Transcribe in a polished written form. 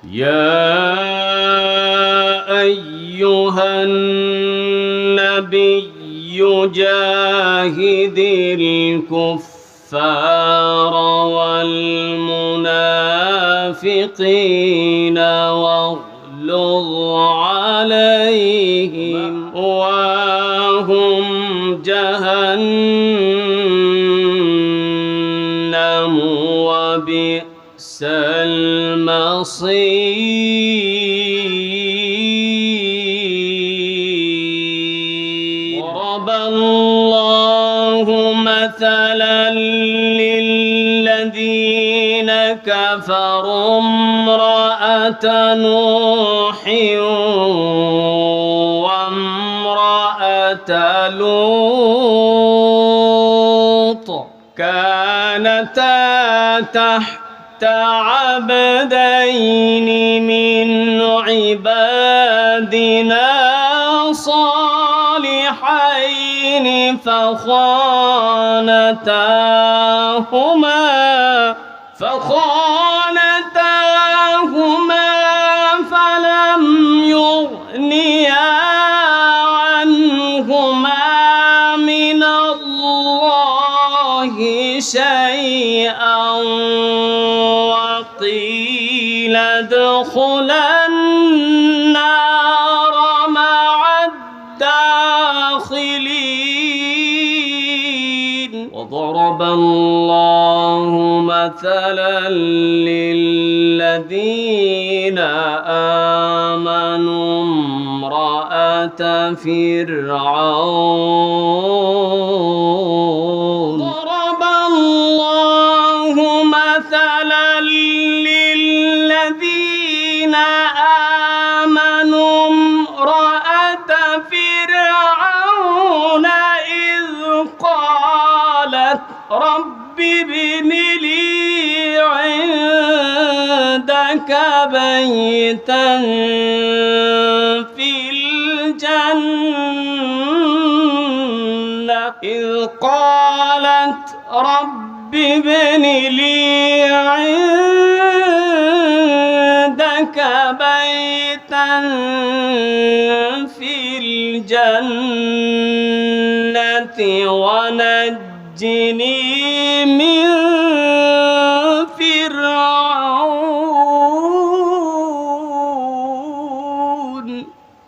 يا أيها النبي جاهد الكفار والمنافقين واغلظ عليهم مأواهم جهنم وبئس المصير. ضرب الله مثلا للذين كفروا امرأة نوح وامرأة لوط كانتا تحت عبدين من عبادنا صالحين فخانتاهما فلم يغنيا عنهما من الله شيئا وقيل ادخلا النار مع الداخلين. وضرب الله مثلا للذين آمنوا امرأة فرعون. ضرب الله مثلا للذين آمنوا امرأة فرعون إذ قالت رب ابن لي عندك بيتا في الجنة رب ابن لي عندك بيتا في الجنة ونجني من